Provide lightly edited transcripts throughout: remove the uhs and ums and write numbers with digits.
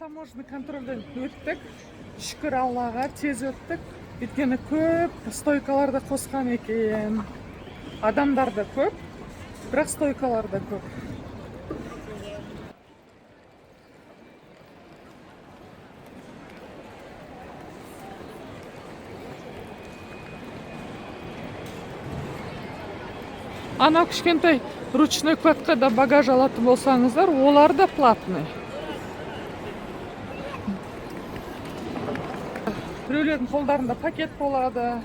таможенный контрольден өттік. Шүкір Аллаға тез өттік. Өйткені көп стойкаларда қосқан екен. Адамдар да көп, бірақ стойкалар да көп. Ана кішкентай ручной кладкада багаж алатын болсаңыздар, олар да платный. Біреулердің қолдарында пакет болады,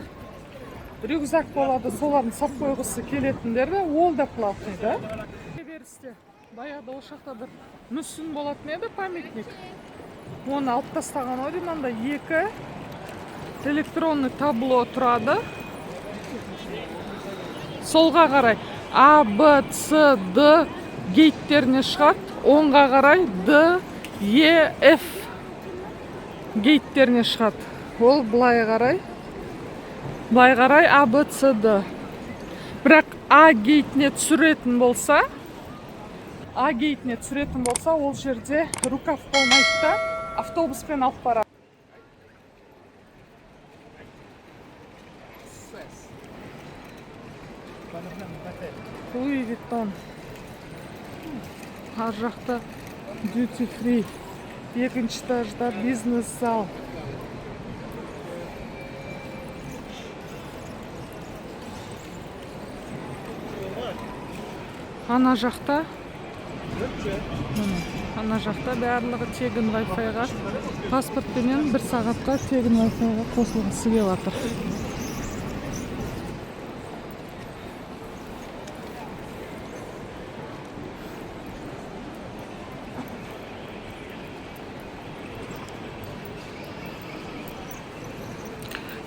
рюкзак болады, соларын сап қойғысы келетіндер де, ол да платный, да? Берісте, баяғыда ол шақта бір мүсін болатын еді, памятник. Оны алып тастаған ой, мында екі электронный табло тұрады. Солға қарай А, Б, С, Д гейттеріне шығады. Оңға қарай Д, Е, Ф гейттеріне шығады. Ол былай қарай А, Б, С, Д. Бірақ А гейтіне түсіретін болса, ол жерде рукав болмайды да, автобуспен алып барады. Луи Виттон. Ар жақта duty free. Екінші этажда бизнес зал. Ана жақта барлығы тегін Wi-Fi-ға, паспортпенен 1 сағатқа тегін Wi-Fi-ға қосылғысы келіп жатыр.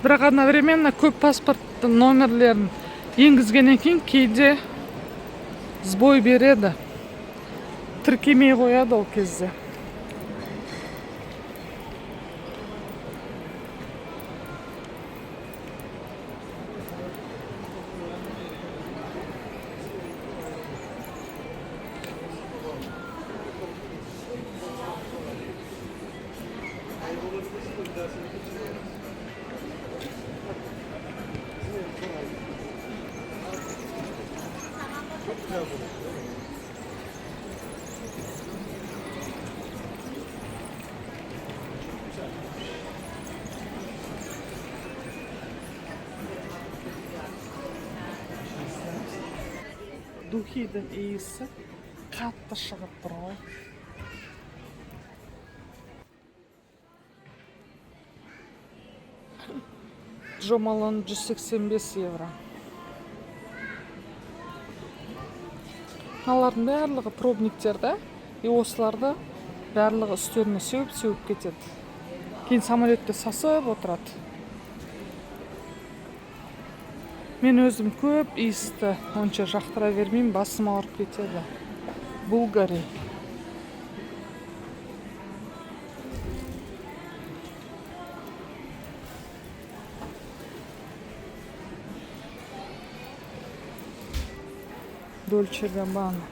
Бірақ одновременно көп паспорттың номерлерін енгізгеннен кейін кейде сбой береді. Тіркемей қояды ол кезде. Духидің иісі қатты шығып тұр ғой. Jo Malone 185 евро. Алардың барлығы пробниктер, и осыларды барлығы үстеріне сеуіп кетеді. Кейін самолетте сасып отырады. Мен өзім көп иісті онша жақтыра бермеймін, басым ауырып кетеді. Булгари. Dolce Gabbana.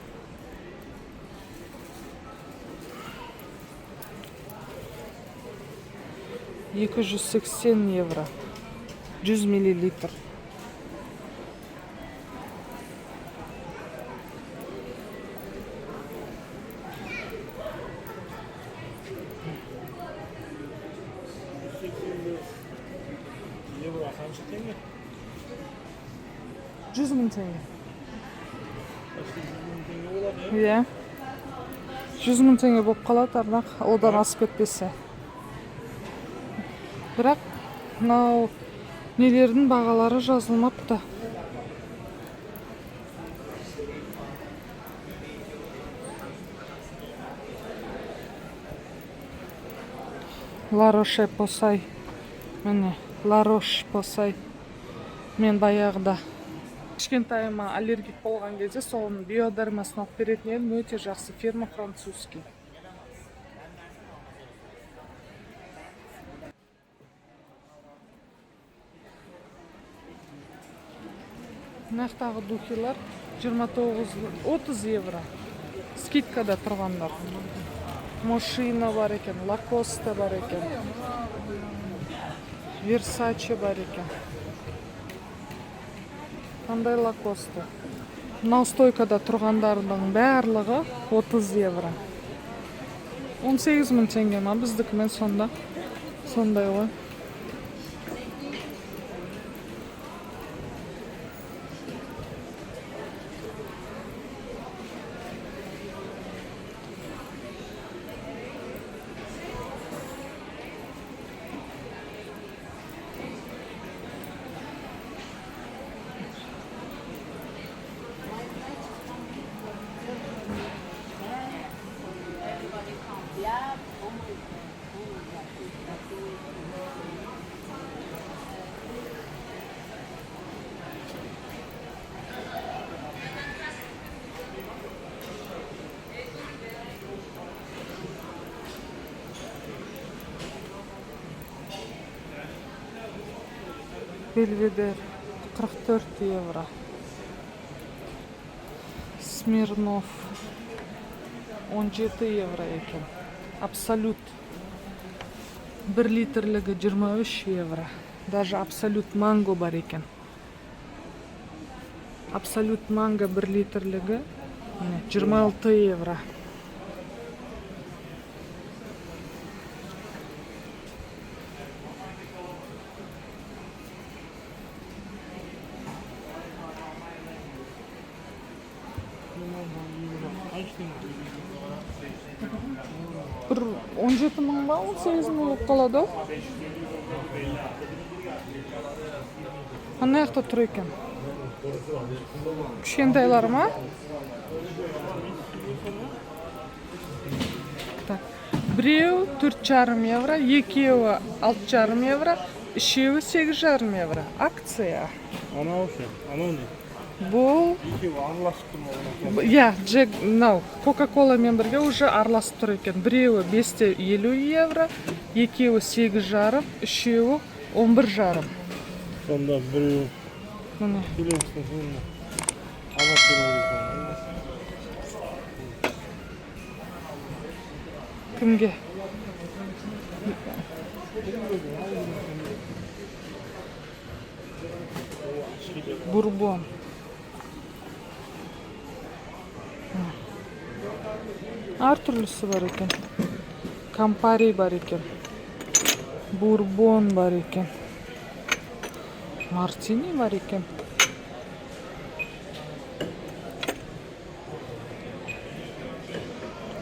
€280, 100 мл. теңге. 100 мың теңге. 100 мың теңге болады, иә? 100 мың теңге болып қалады, бірақ одан асып кетпесе. Бірақ мынау нелердің бағалары жазылмапты. La Roche-Posay. Міне, La Roche-Posay. Мен баяғыда кішкентайыма аллергик болған кезде соның биодермасын алып беретін едім, өте жақсы, фирма французский. Нақтағы духилар 29-30 евро. Скидкада тұрғандар. Moschino бар екен, Lacoste бар екен. Versace бар екен. Қандай Lacoste? Мынау стойкада тұрғандардың барлығы 30 евро. 18 мың теңге ма біздікімен сонда? Сондай ғой. Belvedere 44 евро. Smirnov 17 евро екен. Absolut 1 литрлігі 23 евро. Даже Absolut Mango бар екен. Absolut Mango 1 литрлігі 26 евро. Bir 17 мың ба, 18 мың болып қалады. Ана жақта тұр екен. Кішкентайлар ма? Біреу 4,5 евро, екеуі 6,5 евро, үшеуі 8,5 евро. Акция. Анау ше, анау не? Бұл... Екеуі араласып тұр ма? Я, Джек, мынау, Кока-Кола мен бірге уже араласып тұр екен. Біреуі 550 евро, екеуі 8,5, үшеуі 11,5. Сонда біреу... Міне. Келемістің сонда. Ала тұру. Кімге? Бурбон. Әртүрлісі бар екен. Кампари бар екен. Бурбон бар екен. Мартини бар екен.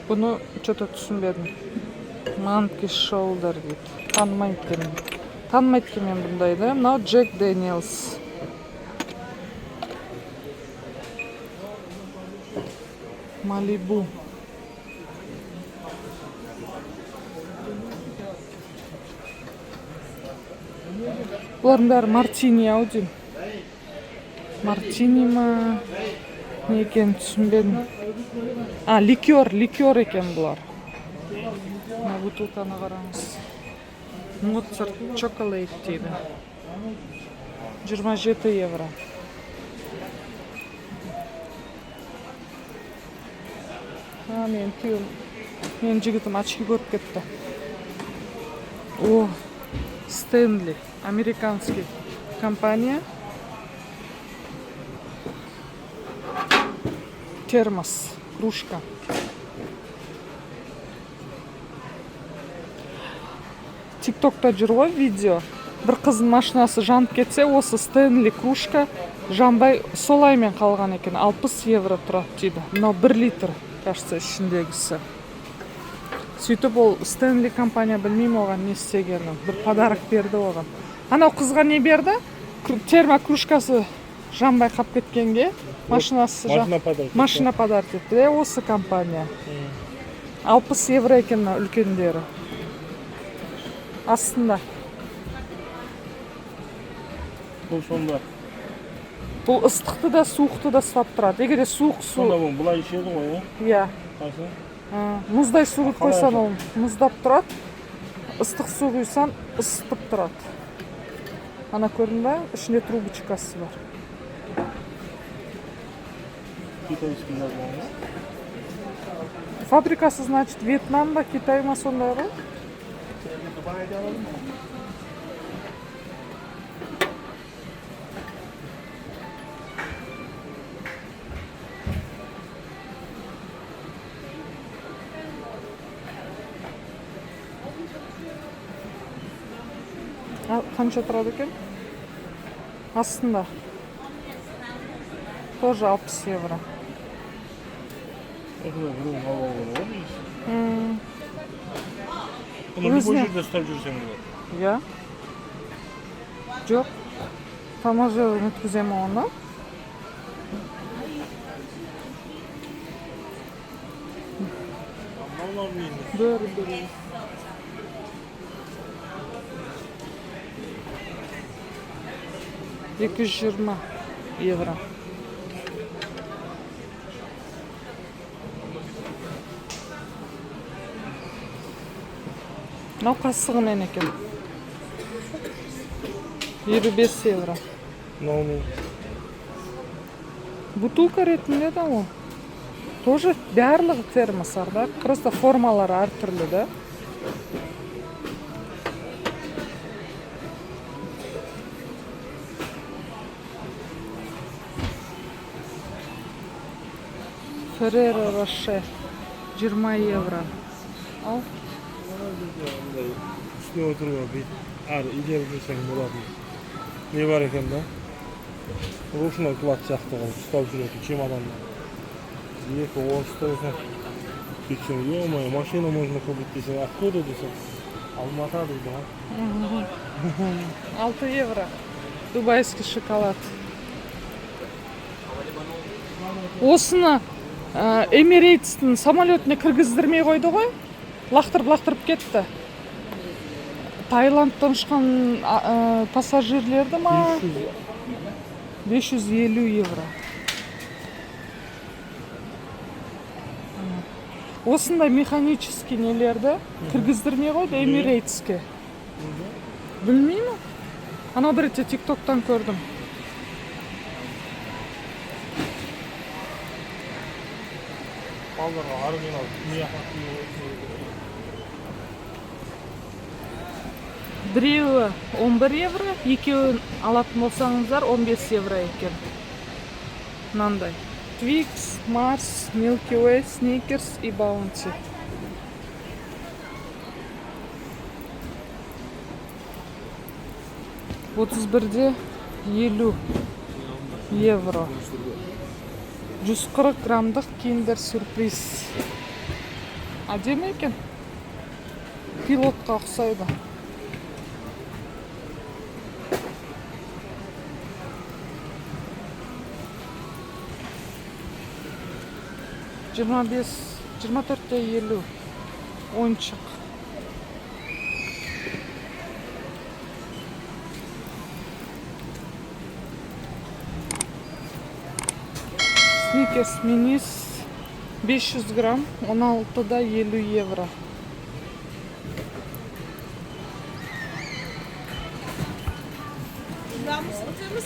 Бұны что-то түсінбедім. Monkey Shoulder дейді. Танымайды екен бұндайды. Мынау Jack Daniels. Malibu. Бұлардың бәрі Мартини ау деймін. Мартини ма? Не екен түсінбедім. Ликер екен бұлар. Бутылканы қараңыз. Моцарт чоколад дейді. 27 евро. Мен жігітім очки көріп кетті. О, Стэнли, американский компания. Термос, кружка. Тиктокта жүр ғой видео. Бір қыздың машинасы жанып кетсе, осы Стэнли кружка жанбай солаймен қалған екен. 60 евро тұрады дейді. Мынау 1 литр, кажется, ішіндегісі. Сөйтіп ол Стэнли компания білмеймін оған не істегенін. Бір подарок берді оған. Анау қызға не берді? Термокружкасы жанбай қап кеткенге машина подарок етті. Осы компания. 60 евро екен үлкендері. Астында. Бұл сонда. Бұл ыстықты да, суықты да ұстап тұрады. Егер суық су... Сонда бұл бұлай ішеді ғой, о? Иә. Қайсы? Мұздай су қойсан ол мұздап тұрады. Ыстық су құйсан ысытып тұрады. Ана көрдің бе? Ішінде трубочкасы бар. Китайский жазылған. Фабрикасы, значит, Вьетнам ба, Китай ма сондай ғой? Dubai'de alalım mı? Қанша тұрады екен? Астында. Тоже 60 евро. O da bunun hava olur mu? Bunu Өзіне. любой жерде ұстап жүрсең болады. Я? Жоқ. Тамажа өткіземін оны. Allah'ım neydi? Бөрі. 220 евро. Мынау қасығымен екен. 25 евро. Mынау не? Бутылка ретінде да ол. Тоже барлығы термостар да. Просто формалары әртүрлі да. Ferrero Rocher 20 евро. Al. Üstüne oturuyor bir. İleri girsen болады. Ne var ekan da? Рушно кылатчакты ұстап жүреді чемоданды. Екі орыстар екен. Сөйтсем, ё-моё, машина можно купить десең, откуда десең? Алматы дейді ғой. 6 евро. Дубайский шоколад. Осыны Эмирейтстің самолетіне кіргіздірмей қойды ғой. Лақтырып кетті. Таиландтан ұшқан пассажирлерді ма? 550 евро. Осындай механический нелерді кіргіздірмей қойды Эмирейтске. Білмеймін. Ана бір рет тиктоктан көрдім. Балдарға оригинал не Біреуі 11 евро, екеуін алатын болсаңыздар 15 евро екен. Мынандай. Twix, Mars, Milky Way, Snickers и Bounty. Отыз бірде 50 евро. 140 грамдық Kinder Surprise. Әдемі екен. Пилотқа ұқсайды. жиырма төртте 50 ойыншық. Snickers Minis 500 грамм 16'da 50 евро.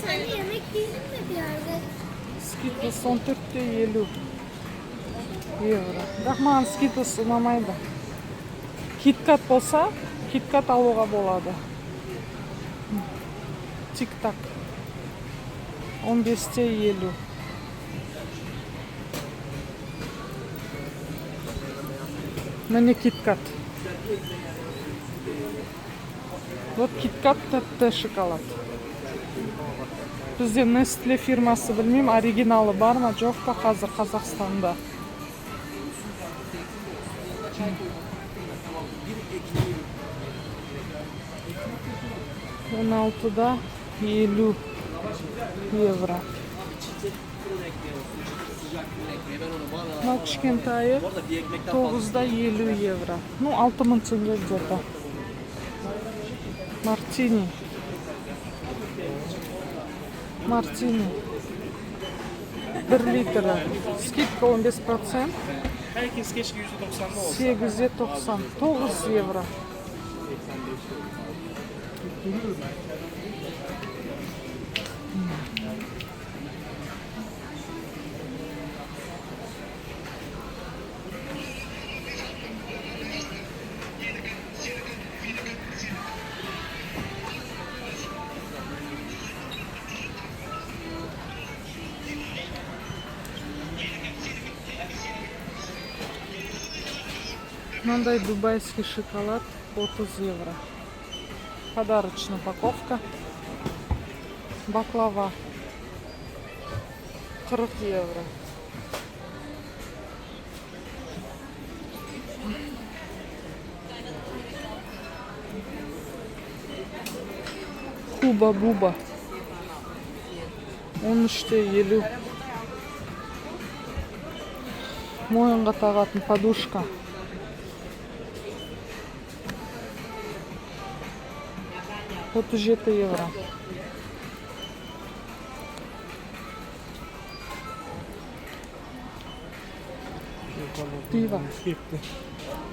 Sen yemek yedin mi bir yerde? Skittles 14'te 50 евро. Бірақ маған Skittles ұнамайды. KitKat болса, KitKat алуға болады. Тик-так 15'те 50. Міне KitKat. Вот KitKat тәтті шоколад. Бізде Nestle фирмасы білмеймін, оригиналы бар ма, жоқ па қазір Қазақстанда. Он 16'da 50 евро. Мынау кішкентайы 9'da 50 евро. Ну, 6000 теңге где-то. Мартини. Мартини. 1 литрі. Скидка 15%. Herkes keşke %90'da olsa. 8'de 90. 9 евро. Мындай дубайский шоколад 30 евро. Подарочная упаковка. Баклава 40 евро. Хуба-буба 13,50. Мойынға тағатын подушка 37 евро. Пиво.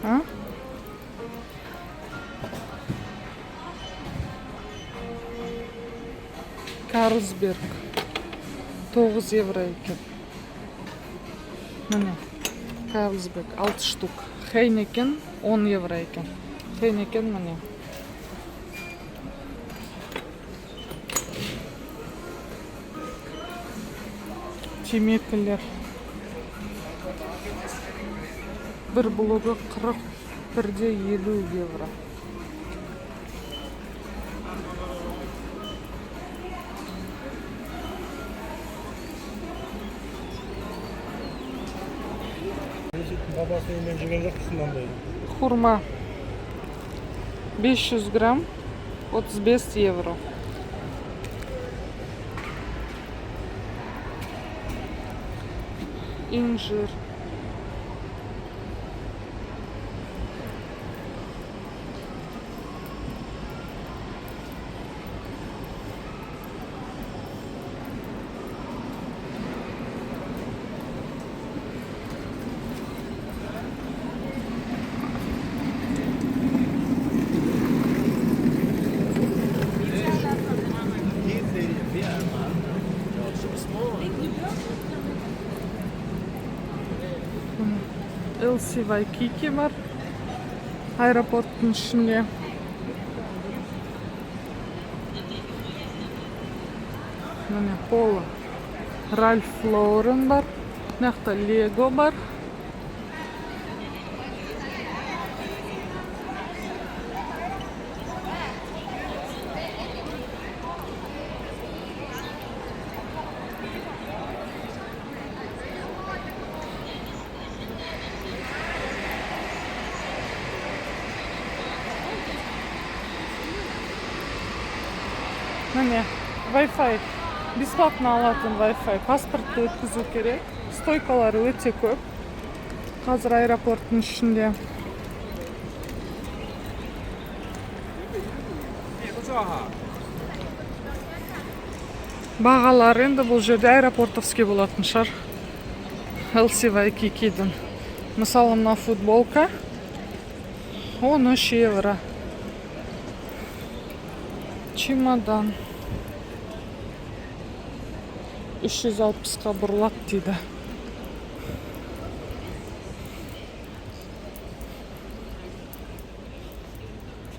А? Карлсберг 9 евро екен. Міне Карлсберг 6 штук. Хейнекен 10 евро екен. Хейнекен міне. Темекілер. Bir блогы 41,50 евро. Babası yemen жеген жоқпысың андай. Хурма 500 грамм 35 евро. Инжир LC Waikiki var. Aeroportun içinde. Mine Polo. Ralph Lauren var. Mekta Lego var. Mine Wi-Fi. Бесплатно алатын Wi-Fi. Паспортты өткізу керек. Стойкалары өте көп. Қазір аэропорттың ішінде. Бағалар енді бұл жерде аэропортовский болатын шығар. LC Waikiki-дің. Мысалы, мына футболка 13 евро. Чемодан 360-қа бұрылады дейді.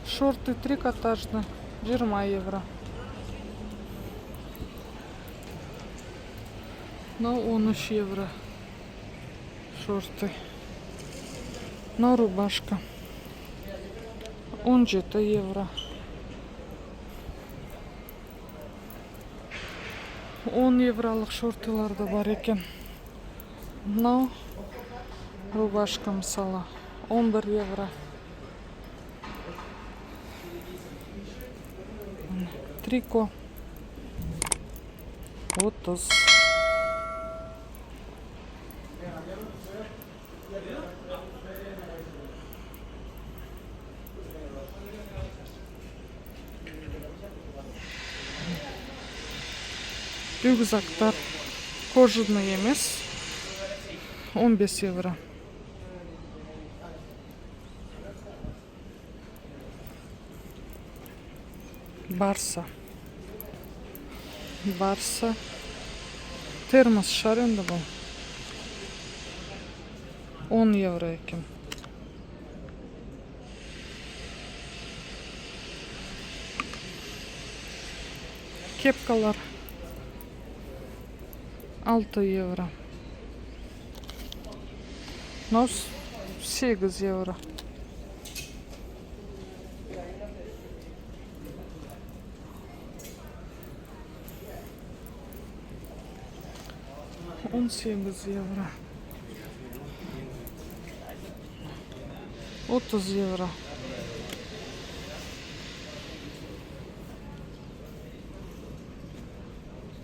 Шорты трикотажны 20 евро. Но 13 евро. Шорты. Но рубашка 17 евро. 10 евролық шортылар да бар екен. Мынау рубашка мысалы 11 евро. Трико 30. Рюкзактар кожаный емес 15 евро. Барса термос шар енді бұл 10 евро екен. Кепкалар 6 евро. Нос 8 евро. 18 евро. 30 евро.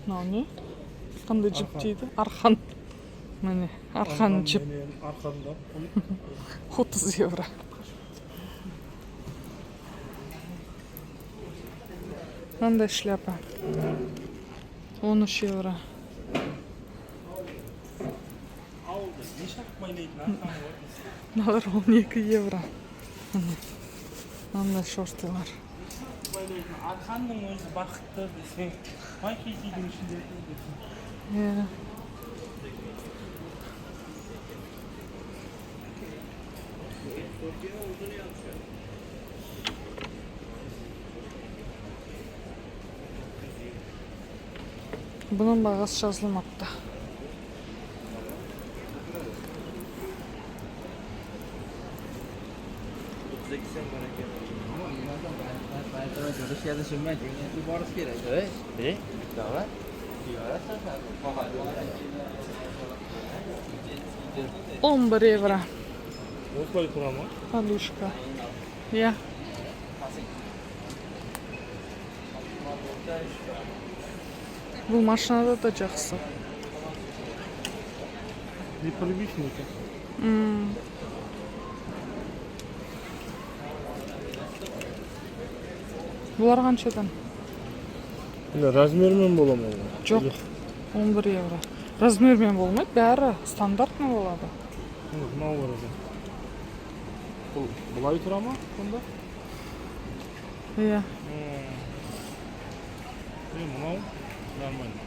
Мынау не? Қандай жіп дейді? Арқан. Міне, арқан жіп. Арқанда. 30 евро. Мынандай шляпа. 13 евро. Мыналар 12 евро. Мынандай шортылар. Арқанның өзі бақытты десең, майкейдің ішінде десең. Иә. Bunun бағасы жазылмапты. Rusya'da sürmek bu barış gerek. Evet. Tamam. Он 1 евро. Осылай тұра ма? Подушка. Иә. Бұл машинада да жақсы. Непривычный. Бұлар қаншадан? Размермен бола ма? Жоқ. 11 евро. Размермен болмайды, бәрі стандартный болады. Мынау бар екен. Бұлай тұра ма сонда? Иә. Мынау нормально.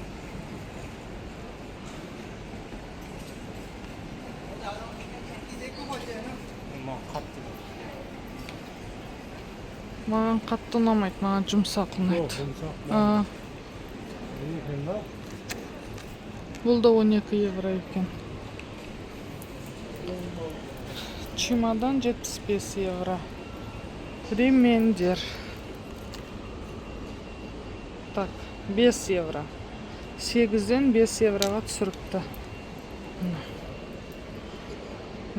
Мынау қатты. Маған қатты ұнамайды, маған жұмсақ ұнайды. Бұл да 12 евро екен. Чемодан 75 евро. Ремендер. Так, 5 евро. 8-ден 5 евроға түсіріпті.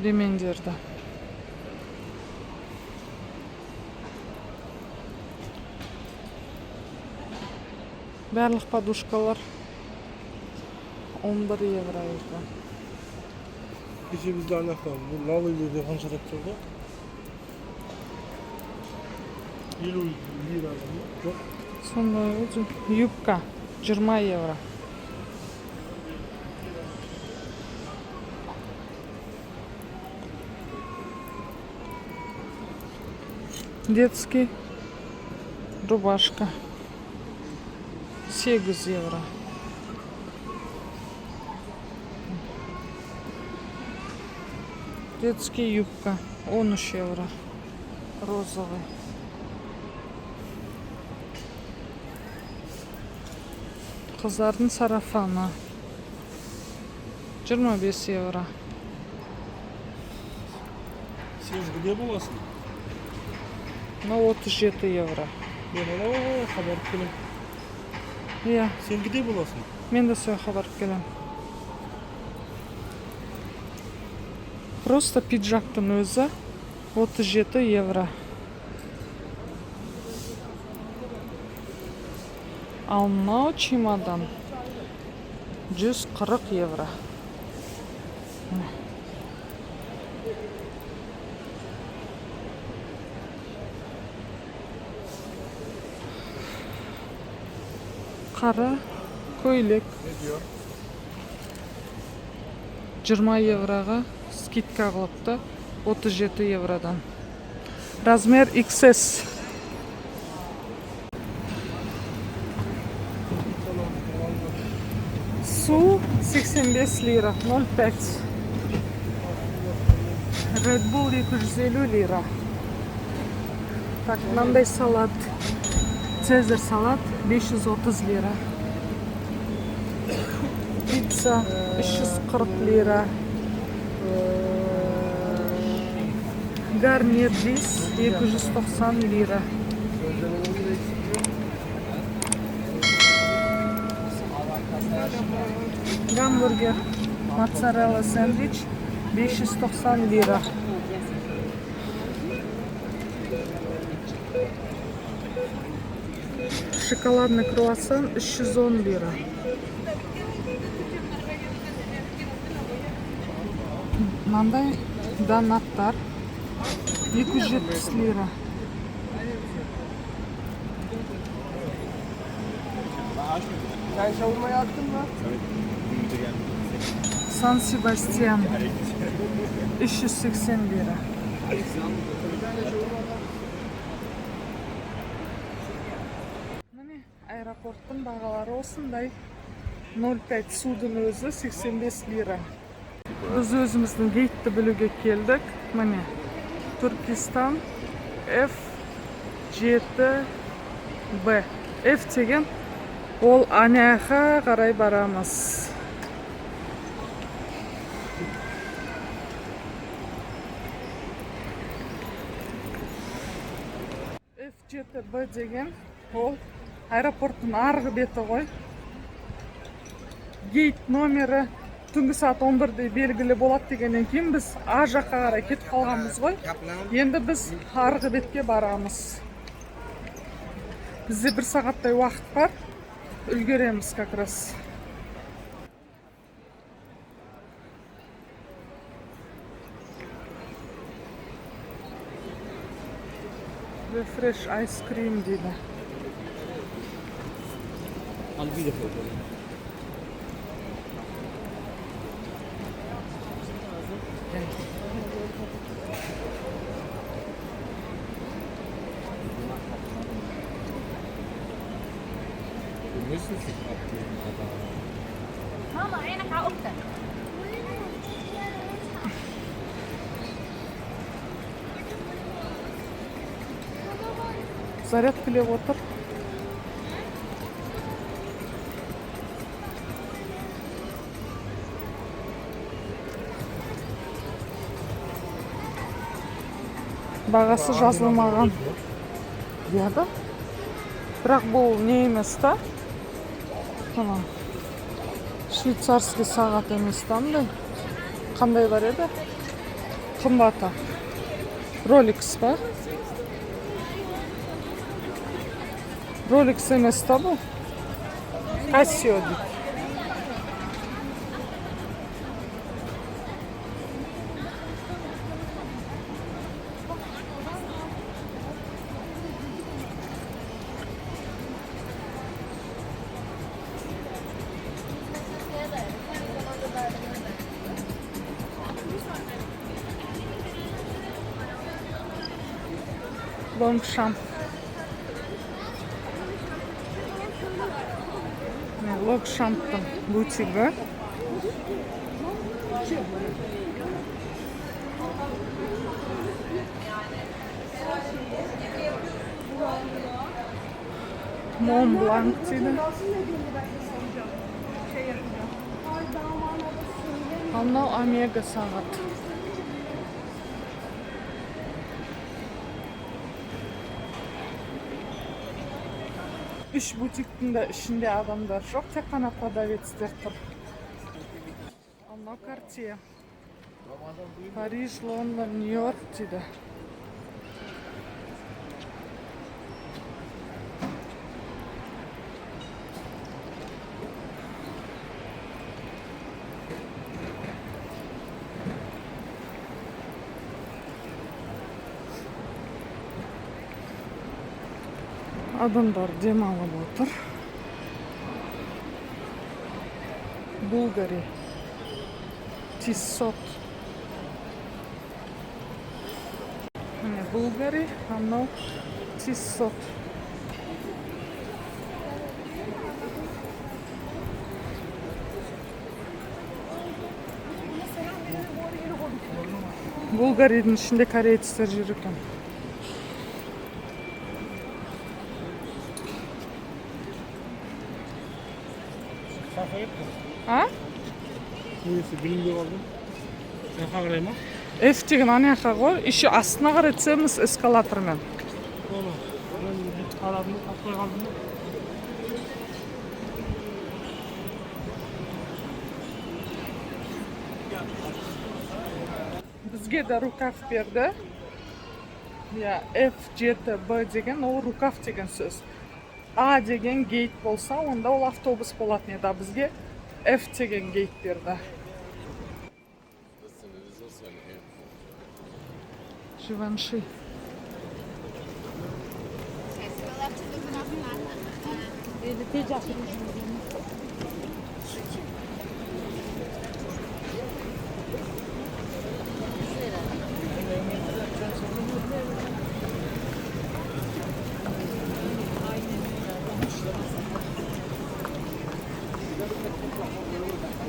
Ремендерді. Барлық подушкалар 11 евро екен. Кеше бізде анақта, бұл новый жерде қанша тұрды? 50 лира ма? Жоқ. Сондай өзі. Юбка 20 евро. Детский рубашка 8 евро. Детский юбка 13 евро. Розовый. Қыздардың сарафаны 25 евро. Сен где боласың? На 37 евро. Мен хабарып келем. Иә, Сен где боласың? мен де сояққа барып келем. Просто пиджактың өзі 37 евро. Ал мынау чемодан 140 евро. Қара көйлек 20 евроға скидка қылыпты 37 евродан. Размер XS. Su 85 lira 0,5. Red Bull 250 lira. Так, мынандай салат. Цезарь салат 530 лира. Пицца 340 лира. Гарнир рис 290 лира. Гамбургер Mozzarella sandwich 590 lira. Şokoladный kruvasan 310 lira. Мындай donatlar 270 lira. Sen şavurmayı attın mı? San Sebastian 380 lira. Mine aeroporttun бағалары осындай. 0,5 судың өзі 85 lira. Biz özümüzün gate'ni bilуге keldik. Mine Turkistan F7B. F деген ол Anya'ga қарай барамыз. F7B деген ол аэропорттың арғы беті ғой. Gate номері түнгі саат 11-де белгілі болады дегеннен кейін біз А жаққа қарай кетіп қалғанбыз ғой. Енді біз арғы бетке барамыз. Бізде 1 сағаттай уақыт бар. Үлгереміз как раз. Refresh ice cream дейді. Al bir de foto. ماما عينك على اختك. Зарядкілеп отыр. Бағасы жазылмаған. Яда? Бірақ бұл не емес та? Tamam. Швейцарский сағат емес таңдай. Қандай бар еді? Қымбаты. Rolex ба? Rolex емес та бұл? Casio дейді. Longchamp. Longchamp'tың бутигі. Mont Blanc дейді. Ал мынау Omega сағат. Үш бутиктің де ішінде адамдар жоқ, тек қана продавецтер тұр. Ал мынау Cartier. Париж, Лондон, Нью-Йорк дейді. Адамдар демалып отыр. Bulgari. Tissot. Міне Bulgari, анау Tissot. Bulgari'дің ішінде корейцтер жүр екен. А? Несі білінбей қалдым. Жаққа қарай ма? F деген ана жаққа ғой. Еще астына қарай түсеміз эскалатормен. Оны. Мен бүйтіп қарадым, таппай қалдым. Бізге де рукав берді. F7B деген ол рукав деген сөз. A деген гейт болса, онда ол автобус болатын еді. Бізге F деген гейт берді. Живанши.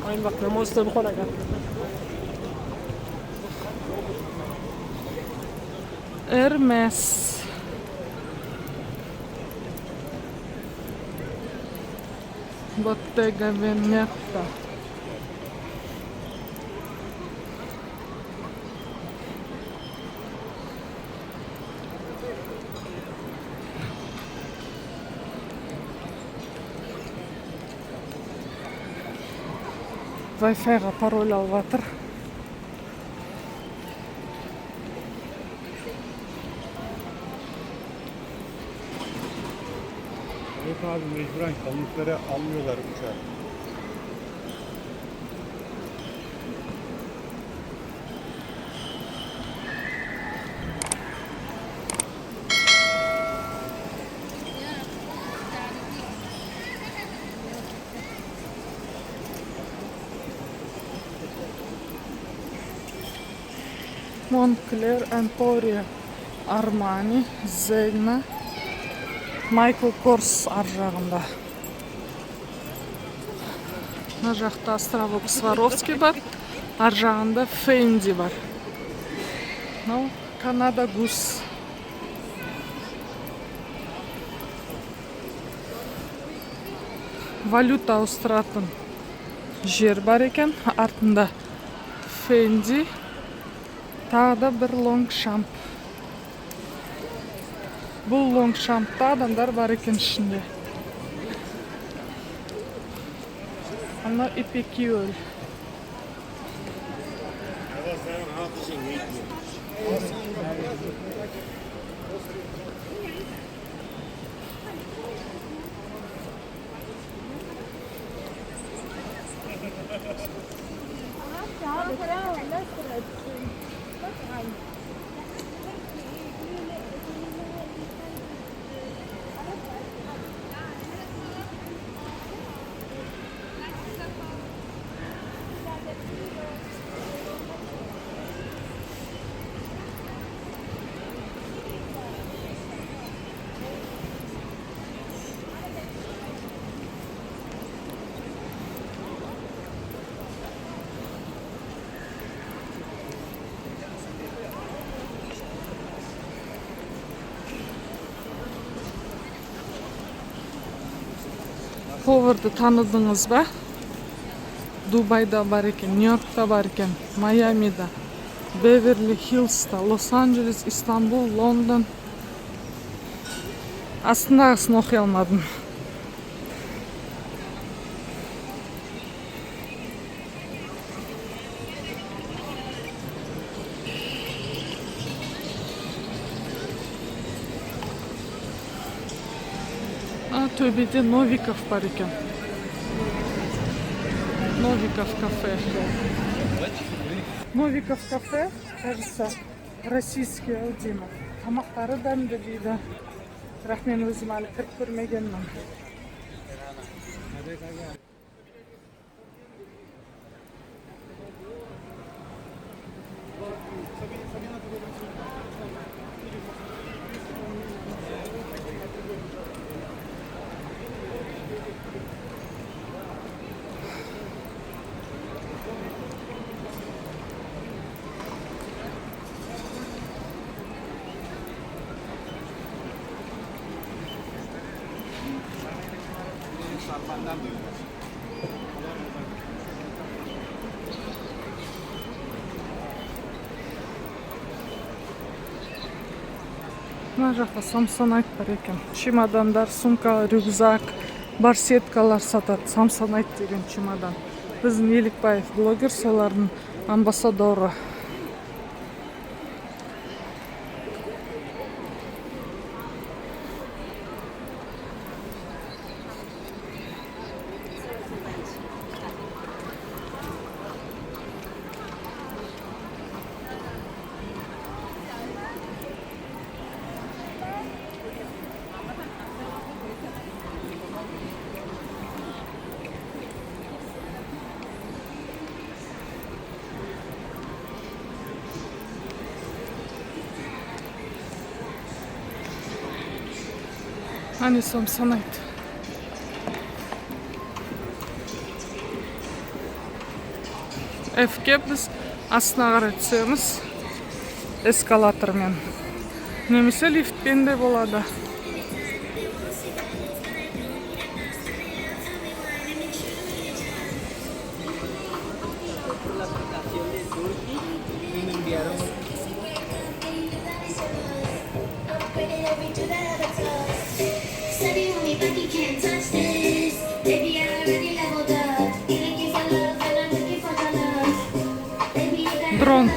این وقت نماز تو بخون اگر Hermes. Bottega Veneta. Wi-Fi'ga parol alып жатыр. Yok abi mecburen kalınlıkları almıyorlar uçağa. Moncler, Emporia, Armani, Zegna, Michael Kors ар жағында. Мына жақта Островок Сваровский бар, ар жағында Fendi бар. Мынау Canada Goose. Валюта ауыстыратын жер бар екен, артында Fendi. Тағы да бір Longchamp. Бұл Longchamp'та адамдар бар екен ішінде. Ана Epicure. Ховарды таныдыңыз ба? Дубайда бар екен, Нью-Йоркта бар екен, Майамида, Беверли Хиллста, Лос-Анджелес, Истанбул, Лондон. Астындағысын оқи алмадым. Төбеде Новиков бар екен. Новиков кафе. Новиков кафе, кажется, российский аудино. Тамақтары дәмді дейді. Бірақ мен өзім әлі кіріп көрмегенмін. Мына жақта Samsonite бар екен. Чемодандар, сумка, рюкзак, барсеткалар сатады. Samsonite деген чемодан. Біздің Елікбаев блогер, солардың амбассадоры. Ани сом санайды. Ф'ге біз астына қарай түсеміз эскалатормен. Немесе лифтпен де болады. Дрон.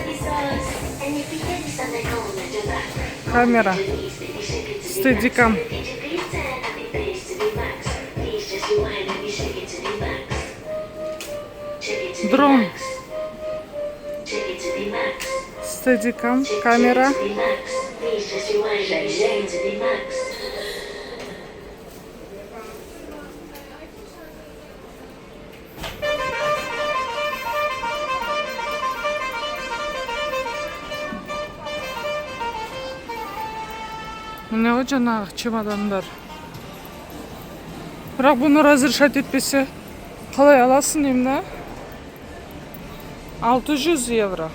Камера. Стедикам. Дрон. Стедикам. Камера. Міне ғой жаңағы чемодандар. Бірақ бұны разрешать етпесе қалай аласың деймін, 600 евро.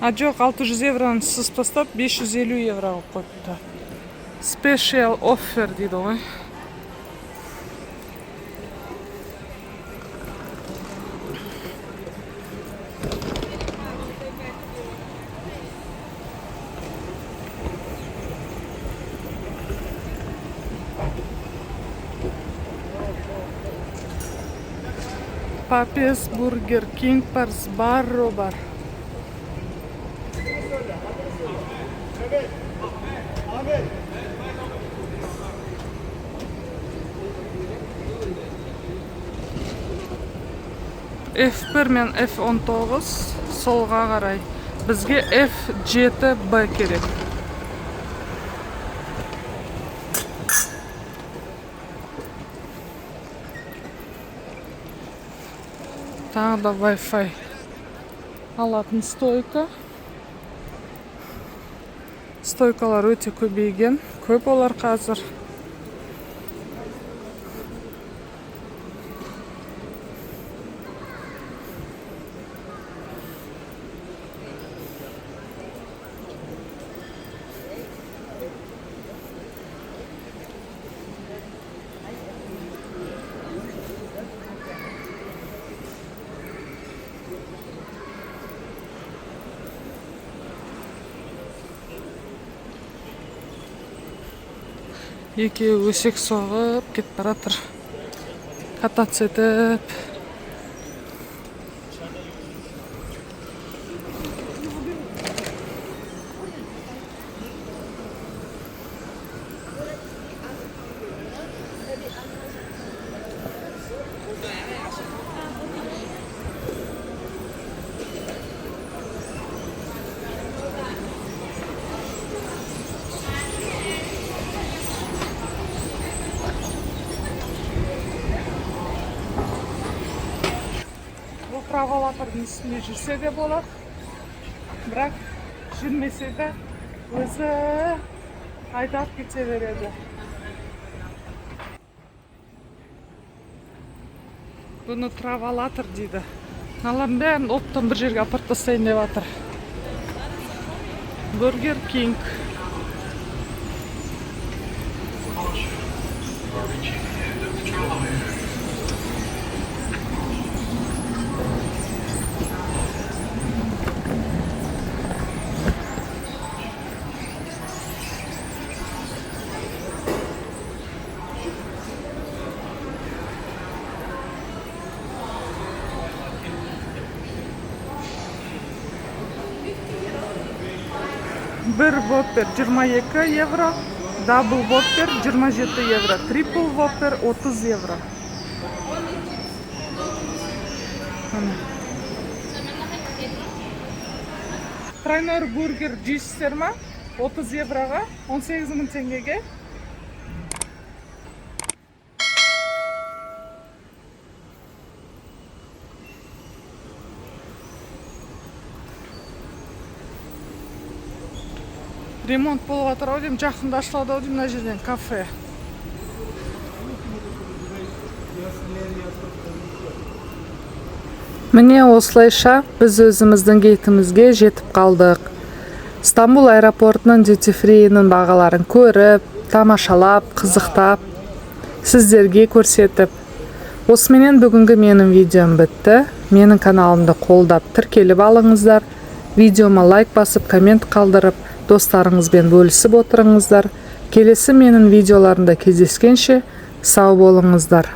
Жоқ, 600 евроны сыз тастап 550 евроға қойыпты. Special offer дейді ғой. Папес, Бургер Кинг, Парс, Барро бар. F1 мен F19 солға қарай. Бізге F7B керек. Тағы да Wi-Fi алатын стойка. Стойкалар өте көбейген. Көп олар қазір. Екеуі өсек соғып кетіп баратыр. Кататься етіп. Травалатордың үстінде жүрсе де болады, бірақ жүрмесе де өзі айдап кете береді. Бұны травалатор дейді. Аналардың бәрін оптан бір жерге апарып тастайын деп жатыр. Бургер Кинг. Bir Whopper 22 евро, Double Whopper 27 евро, Triple Whopper 30 евро. Тройной бургер жейсіздер ма? 30 евроға, 18 мың теңгеге. ремонт болуп атыр дейм, жакында ачылады дейм мына жерден кафе. Міне осылайша біз өзіміздің гейтімізге жетіп қалдық. Стамбул аэропортының duty free'нің бағаларын көріп, тамашалап, қызықтап, сіздерге көрсетіп. Осыменен бүгінгі менің видеом бітті. Менің каналымды қолдап тіркеліп алыңыздар. Видеома лайк басып, коммент қалдырып, достарыңызбен бөлісіп отырыңыздар. Келесі менің видеоларымда кездескенше сау болыңыздар.